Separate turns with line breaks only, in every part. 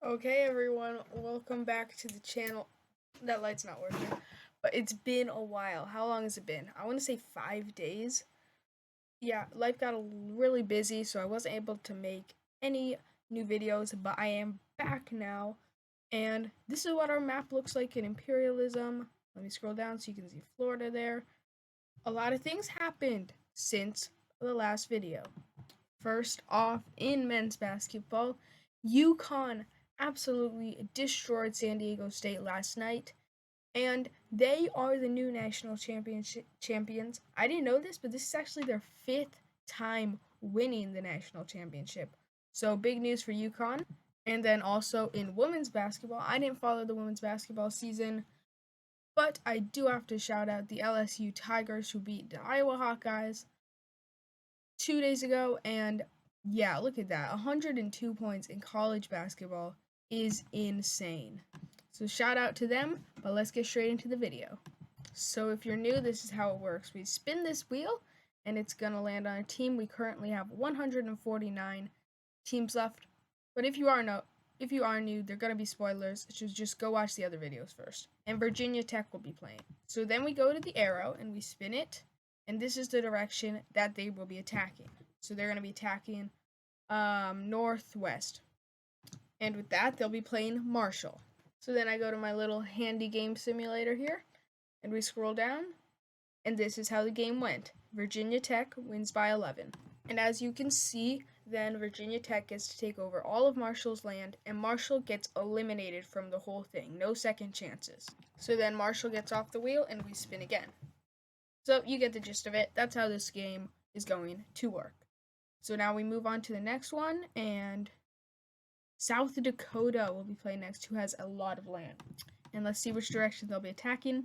Okay, everyone, welcome back to the channel. That light's not working, but it's been a while. How long has it been? I want to say 5 days. Yeah, life got really busy, so I wasn't able to make any new videos, but I am back now. And this is what our map looks like in Imperialism. Let me scroll down so you can see Florida there. A lot of things happened since the last video. First off, in men's basketball, UConn absolutely destroyed San Diego State last night, and they are the new national champions. I didn't know this, but this is actually their fifth time winning the national championship. So big news for UConn. And then also in women's basketball, I didn't follow the women's basketball season, but I do have to shout out the LSU Tigers who beat the Iowa Hawkeyes 2 days ago, and yeah, look at that. 102 points in college basketball is insane. So shout out to them, but let's get straight into the video. So if you're new, this is how it works. We spin this wheel and it's gonna land on a team. We currently have 149 teams left. But if you are new, they're gonna be spoilers. So just go watch the other videos first. And Virginia Tech will be playing. So then we go to the arrow and we spin it, and this is the direction that they will be attacking. So they're gonna be attacking northwest. And with that, they'll be playing Marshall. So then I go to my little handy game simulator here, and we scroll down, and this is how the game went. Virginia Tech wins by 11. And as you can see, then Virginia Tech gets to take over all of Marshall's land, and Marshall gets eliminated from the whole thing. No second chances. So then Marshall gets off the wheel, and we spin again. So you get the gist of it. That's how this game is going to work. So now we move on to the next one, and South Dakota will be playing next, who has a lot of land. And let's see which direction they'll be attacking.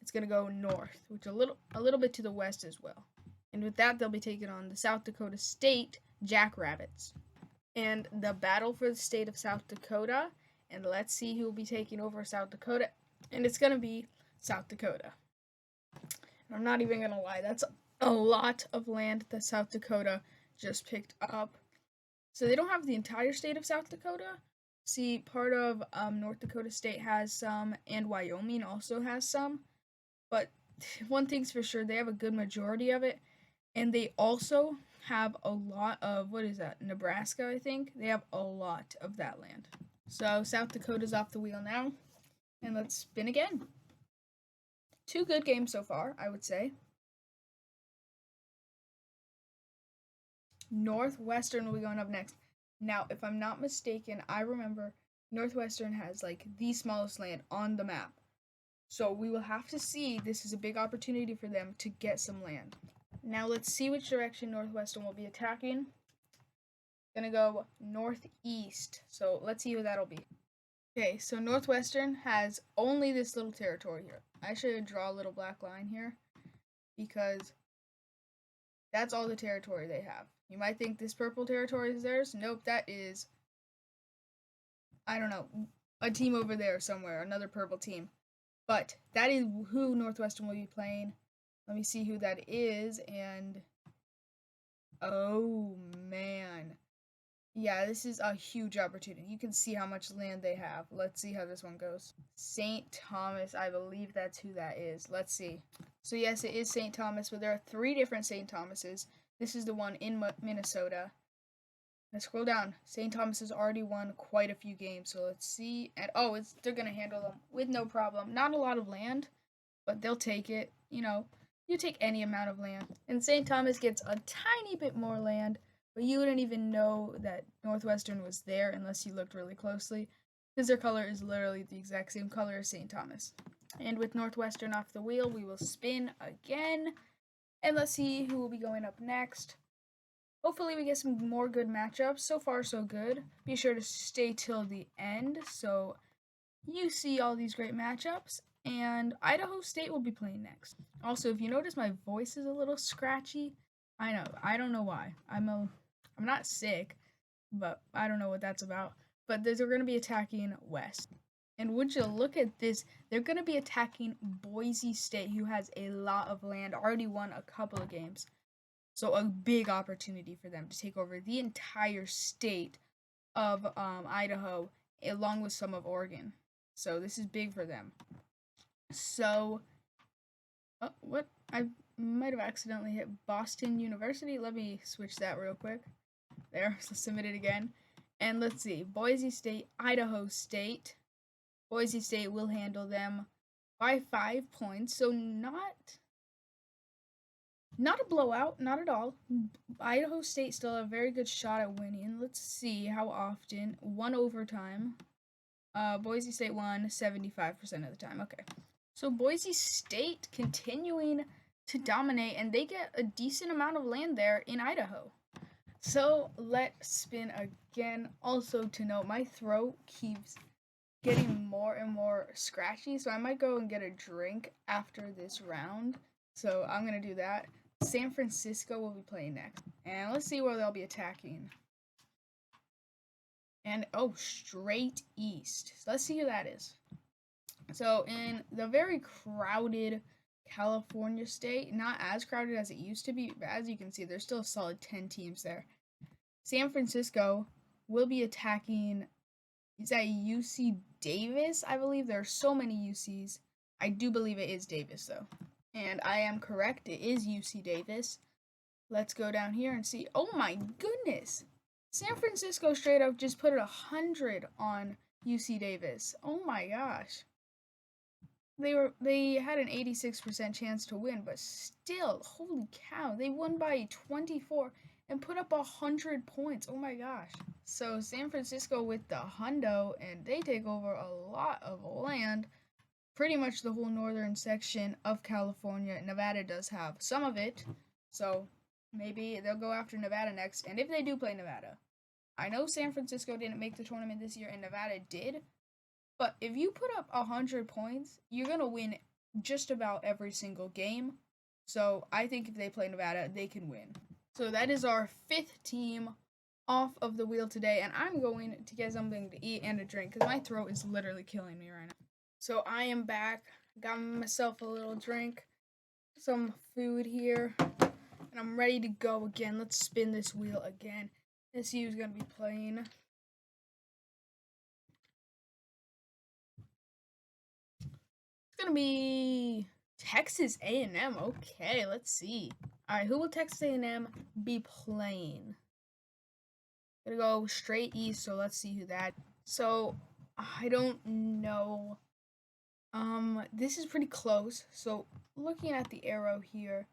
It's going to go north, which a little bit to the west as well. And with that, they'll be taking on the South Dakota State Jackrabbits. And the battle for the state of South Dakota, and let's see who will be taking over South Dakota. And it's going to be South Dakota. And I'm not even going to lie, that's a lot of land that South Dakota just picked up. So they don't have the entire state of South Dakota. See, part of North Dakota State has some, and Wyoming also has some. But one thing's for sure, they have a good majority of it. And they also have a lot of, what is that, Nebraska, I think? They have a lot of that land. So South Dakota's off the wheel now. And let's spin again. 2 good games so far, I would say. Northwestern will be going up next. Now, if I'm not mistaken, I remember Northwestern has like the smallest land on the map. So we will have to see. This is a big opportunity for them to get some land. Now let's see which direction Northwestern will be attacking. Gonna go northeast. So let's see who that'll be. Okay, so Northwestern has only this little territory here. I should draw a little black line here because that's all the territory they have. You might think this purple territory is theirs. Nope, that is, I don't know, a team over there somewhere, another purple team. But that is who Northwestern will be playing. Let me see who that is, and oh man. Yeah, this is a huge opportunity. You can see how much land they have. Let's see how this one goes. St. Thomas, I believe that's who that is. Let's see. So yes, it is St. Thomas, but there are 3 different St. Thomases. This is the one in Minnesota. Let's scroll down. St. Thomas has already won quite a few games, so let's see. And oh, they're gonna handle them with no problem. Not a lot of land, but they'll take it. You know, you take any amount of land. And St. Thomas gets a tiny bit more land, but you wouldn't even know that Northwestern was there unless you looked really closely, because their color is literally the exact same color as St. Thomas. And with Northwestern off the wheel, we will spin again, and let's see who will be going up next. Hopefully we get some more good matchups. So far, so good. Be sure to stay till the end so you see all these great matchups. And Idaho State will be playing next. Also, if you notice my voice is a little scratchy, I know. I don't know why. I'm not sick, but I don't know what that's about. But they're going to be attacking West. And would you look at this? They're going to be attacking Boise State, who has a lot of land, already won a couple of games. So a big opportunity for them to take over the entire state of Idaho, along with some of Oregon. So this is big for them. So, what? I might have accidentally hit Boston University. Let me switch that real quick. There, so submit it again. And let's see, Boise State, Idaho State. Boise State will handle them by 5 points, so not a blowout, not at all. Idaho State still have a very good shot at winning. Let's see how often. One overtime. Boise State won 75% of the time. Okay. So Boise State continuing to dominate, and they get a decent amount of land there in Idaho. So let's spin again. Also to note, my throat keeps getting more and more scratchy, so I might go and get a drink after this round. So I'm going to do that. San Francisco will be playing next. And let's see where they'll be attacking. And, oh, straight east. So let's see who that is. So in the very crowded California state, not as crowded as it used to be, but as you can see, there's still a solid 10 teams there. San Francisco will be attacking, is that UC Davis? I believe there are so many UCs. I do believe it is Davis, though. And I am correct, it is UC Davis. Let's go down here and see. Oh my goodness! San Francisco straight up just put 100 on UC Davis. Oh my gosh. They had an 86% chance to win, but still, holy cow, they won by 24 and put up 100 points. Oh my gosh. So San Francisco with the hundo, and they take over a lot of land, pretty much the whole northern section of California. Nevada does have some of it, so maybe they'll go after Nevada next. And if they do play Nevada, I know San Francisco didn't make the tournament this year and Nevada did, but if you put up 100 points, you're going to win just about every single game. So I think if they play Nevada, they can win. So that is our 5th team off of the wheel today, and I'm going to get something to eat and a drink because my throat is literally killing me right now. So I am back, got myself a little drink, some food here, and I'm ready to go again. Let's spin this wheel again and see who's going to be playing. It's going to be Texas A&M. Okay, let's see. All right, who will Texas A&M be playing? Gonna go straight east, so let's see who that. So I don't know. This is pretty close. So looking at the arrow here,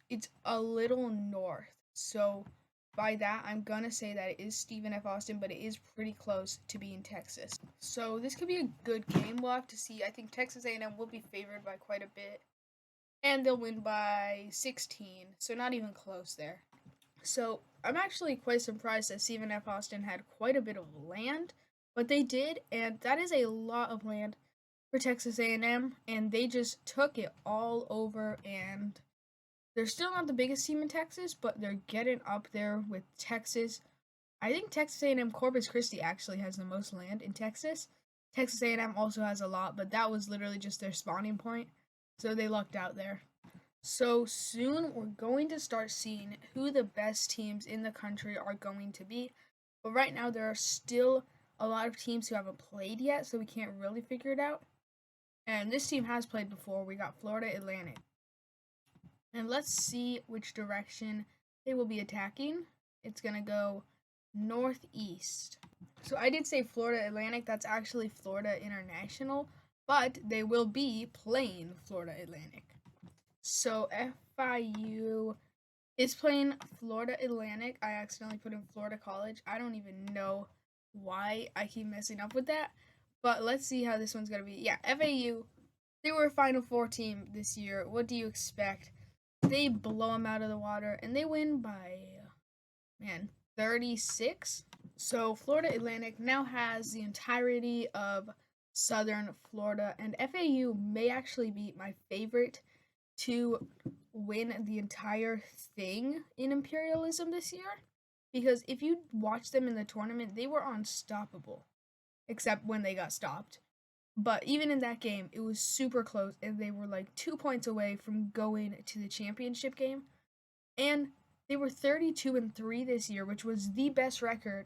it's a little north. So by that, I'm gonna say that it is Stephen F. Austin, but it is pretty close to being Texas. So this could be a good game. We'll have to see. I think Texas A&M will be favored by quite a bit, and they'll win by 16. So not even close there. So I'm actually quite surprised that Stephen F. Austin had quite a bit of land, but they did, and that is a lot of land for Texas A&M, and they just took it all over, and they're still not the biggest team in Texas, but they're getting up there with Texas. I think Texas A&M Corpus Christi actually has the most land in Texas. Texas A&M also has a lot, but that was literally just their spawning point, so they lucked out there. So soon we're going to start seeing who the best teams in the country are going to be. But right now there are still a lot of teams who haven't played yet, so we can't really figure it out. And this team has played before. We got Florida Atlantic. And let's see which direction they will be attacking. It's going to go northeast. So I did say Florida Atlantic. That's actually Florida International, but they will be playing Florida Atlantic. So FIU is playing Florida Atlantic. I accidentally put in Florida College. I don't even know why I keep messing up with that. But let's see how this one's going to be. Yeah, FAU, they were a Final Four team this year. What do you expect? They blow them out of the water, and they win by, 36. So Florida Atlantic now has the entirety of Southern Florida, and FAU may actually be my favorite to win the entire thing in Imperialism this year, because if you watch them in the tournament, they were unstoppable, except when they got stopped. But even in that game, it was super close, and they were like 2 points away from going to the championship game. And they were 32-3 this year, which was the best record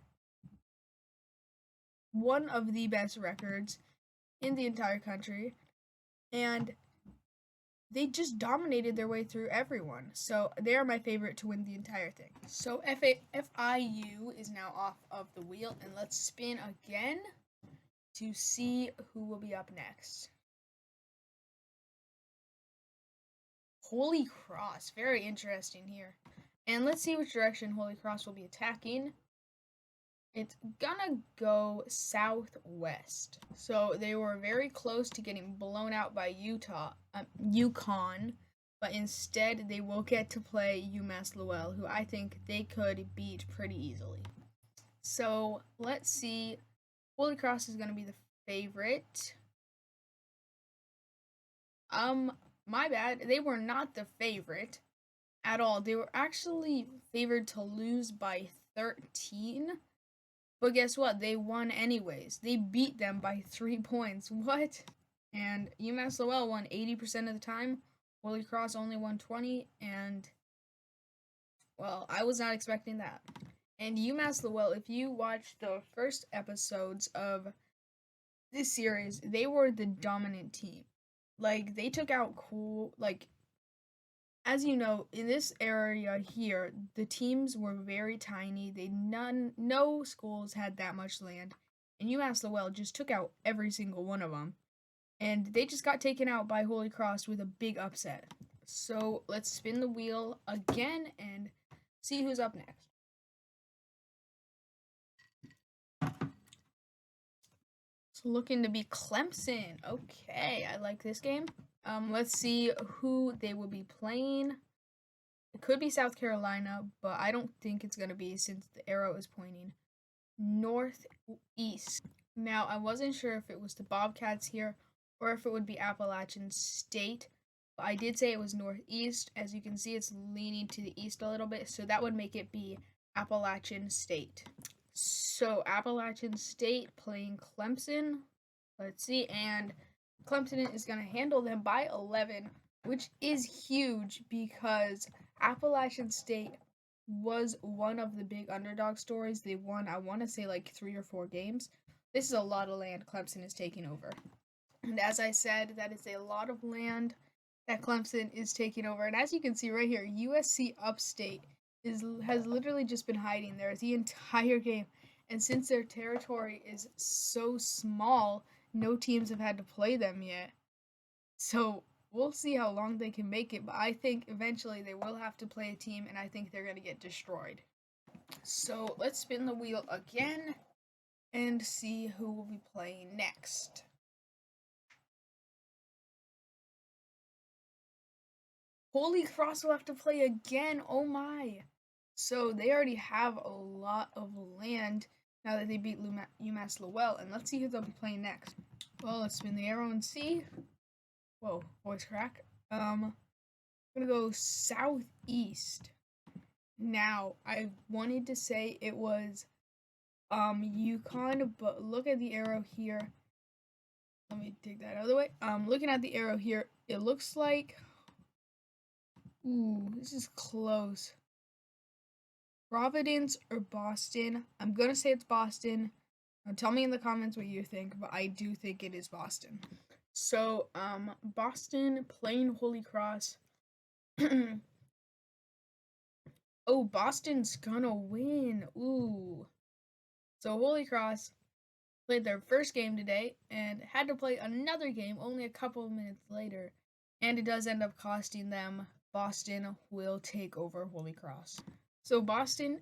one of the best records in the entire country, and they just dominated their way through everyone. So they are my favorite to win the entire thing. So FIU is now off of the wheel, and let's spin again to see who will be up next. Holy Cross, very interesting here. And let's see which direction Holy Cross will be attacking. It's gonna go southwest. So they were very close to getting blown out by UConn, but instead they will get to play UMass Lowell, who I think they could beat pretty easily. So let's see. Holy Cross is gonna be the favorite. My bad. They were not the favorite at all. They were actually favored to lose by 13. But guess what? They won anyways. They beat them by 3 points. What? And UMass Lowell won 80% of the time. Holy Cross only won 20, and well, I was not expecting that. And UMass Lowell, if you watch the first episodes of this series, they were the dominant team. Like, they took out as you know, in this area here, the teams were very tiny. No schools had that much land, and UMass Lowell just took out every single one of them, and they just got taken out by Holy Cross with a big upset. So let's spin the wheel again and see who's up next. It's looking to be Clemson. Okay, I like this game. Let's see who they will be playing. It could be South Carolina, but I don't think it's going to be since the arrow is pointing northeast. Now, I wasn't sure if it was the Bobcats here or if it would be Appalachian State, but I did say it was northeast. As you can see, it's leaning to the east a little bit, so that would make it be Appalachian State. So, Appalachian State playing Clemson. Let's see, and Clemson is going to handle them by 11, which is huge because Appalachian State was one of the big underdog stories. They won, I want to say, like 3 or 4 games. This is a lot of land Clemson is taking over. And as I said, that is a lot of land that Clemson is taking over. And as you can see right here, USC Upstate has literally just been hiding there the entire game. And since their territory is so small, no teams have had to play them yet. So we'll see how long they can make it, but I think eventually they will have to play a team, and I think they're going to get destroyed. So let's spin the wheel again and see who will be playing next. Holy Cross will have to play again. Oh my. So they already have a lot of land now that they beat UMass Lowell, and let's see who they'll be playing next. Well, let's spin the arrow and see. Whoa, voice crack. I'm gonna go southeast. Now, I wanted to say it was UConn, but look at the arrow here. Let me take that out of the way. Looking at the arrow here, it looks like, ooh, this is close. Providence or Boston? I'm gonna say it's Boston. Now tell me in the comments what you think, but I do think it is Boston. So, Boston playing Holy Cross. Oh, Boston's gonna win. Ooh. So Holy Cross played their first game today and had to play another game only a couple of minutes later. And it does end up costing them. Boston will take over Holy Cross. So Boston,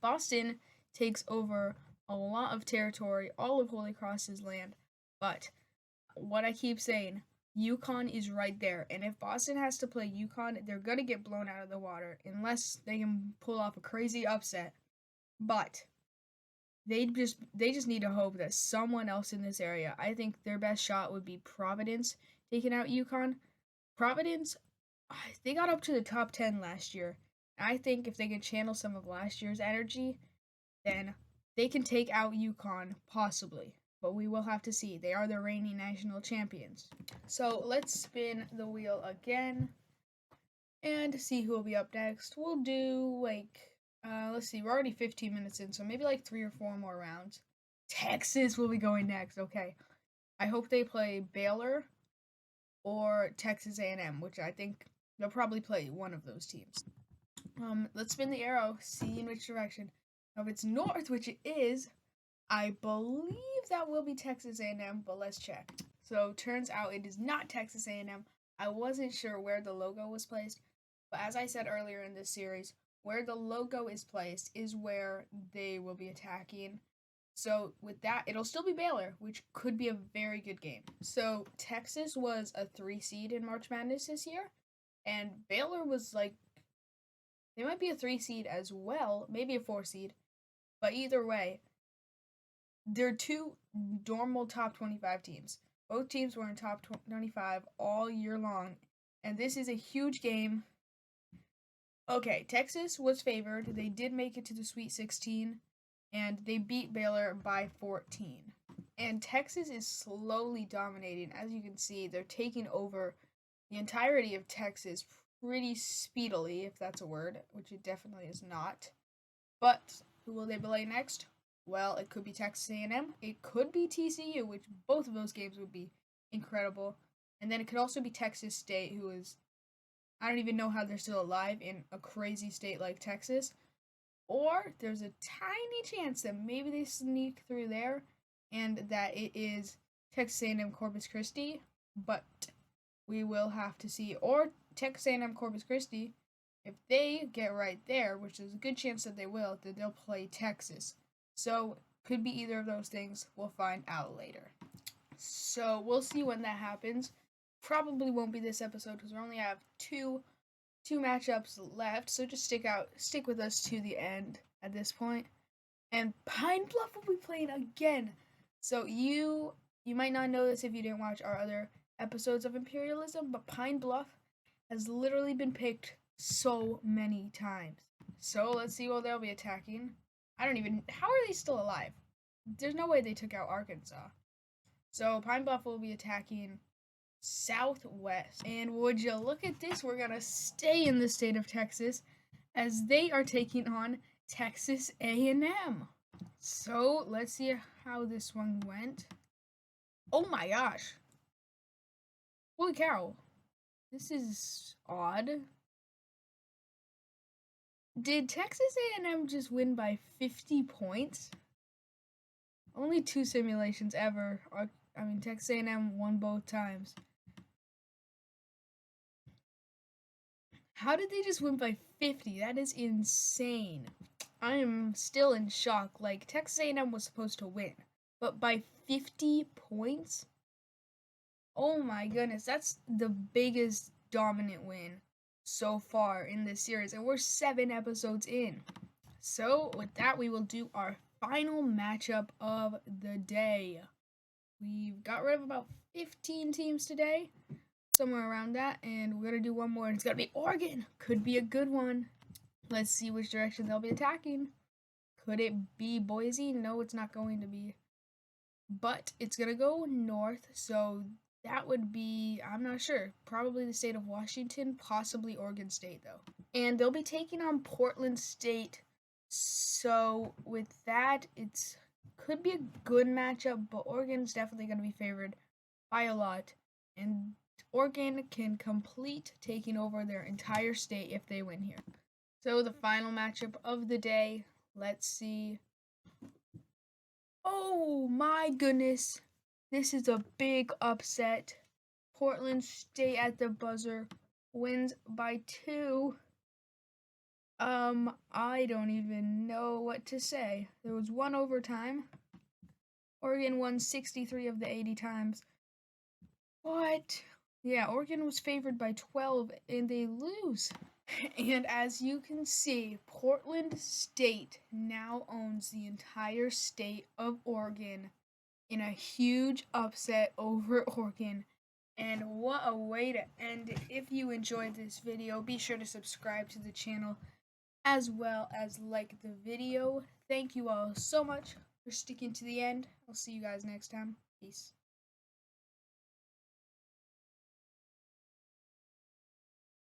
Boston takes over a lot of territory, all of Holy Cross's land. But what I keep saying, UConn is right there, and if Boston has to play UConn, they're gonna get blown out of the water unless they can pull off a crazy upset. But they just need to hope that someone else in this area. I think their best shot would be Providence taking out UConn. Providence, they got up to the top 10 last year. I think if they can channel some of last year's energy, then they can take out UConn, possibly. But we will have to see. They are the reigning national champions. So let's spin the wheel again and see who will be up next. We'll do, like, Let's see. We're already 15 minutes in, so maybe like 3 or 4 more rounds. Texas will be going next. Okay. I hope they play Baylor or Texas A&M, which I think they'll probably play one of those teams. Let's spin the arrow, see in which direction. Now, if it's north, which it is, I believe that will be Texas A&M, but let's check. So, turns out it is not Texas A&M. I wasn't sure where the logo was placed, but as I said earlier in this series, where the logo is placed is where they will be attacking. So with that, it'll still be Baylor, which could be a very good game. So Texas was a 3 seed in March Madness this year, and Baylor was like, they might be a 3 seed as well, maybe a 4 seed, but either way, they're two normal top 25 teams. Both teams were in top 25 all year long, and this is a huge game. Okay, Texas was favored. They did make it to the Sweet 16, and they beat Baylor by 14. And Texas is slowly dominating. As you can see, they're taking over the entirety of Texas pretty speedily, if that's a word, which it definitely is not. But who will they play next? Well, it could be Texas A&M. It could be TCU, which both of those games would be incredible. And then it could also be Texas State, who is, I don't even know how they're still alive in a crazy state like Texas. Or there's a tiny chance that maybe they sneak through there and that it is Texas A&M Corpus Christi, but we will have to see. Or Texas A&M Corpus Christi, if they get right there, which is a good chance that they will, then they'll play Texas. So could be either of those things. We'll find out later. So we'll see when that happens. Probably won't be this episode because we only have two matchups left, so just stick with us to the end at this point. And Pine Bluff will be playing again. So you might not know this if you didn't watch our other episodes of Imperialism, but Pine Bluff has literally been picked so many times. So let's see what they'll be attacking. How are they still alive? There's no way they took out Arkansas. So Pine Bluff will be attacking Southwest. And would you look at this, we're gonna stay in the state of Texas as they are taking on Texas A&M. So let's see how this one went. Oh my gosh. Holy cow. This is odd. Did Texas A&M just win by 50 points? Only 2 simulations ever. Texas A&M won both times. How did they just win by 50? That is insane. I am still in shock. Like, Texas A&M was supposed to win, but by 50 points? Oh my goodness, that's the biggest dominant win so far in this series, and we're 7 episodes in. So with that, we will do our final matchup of the day. We've got rid of about 15 teams today, somewhere around that, and we're gonna do one more, and it's gonna be Oregon. Could be a good one. Let's see which direction they'll be attacking. Could it be Boise? No, it's not going to be, but it's gonna go north, so that would be, I'm not sure, probably the state of Washington, possibly Oregon State though. And they'll be taking on Portland State, so with that, it's could be a good matchup, but Oregon's definitely going to be favored by a lot, and Oregon can complete taking over their entire state if they win here. So the final matchup of the day, let's see. Oh my goodness, this is a big upset. Portland State at the buzzer wins by 2. I don't even know what to say. There was 1 overtime. Oregon won 63 of the 80 times. What? Yeah, Oregon was favored by 12 and they lose. And as you can see, Portland State now owns the entire state of Oregon in a huge upset over Oregon. And what a way to end it. If you enjoyed this video, be sure to subscribe to the channel as well as like the video. Thank you all so much for sticking to the end. I'll see you guys next time. Peace.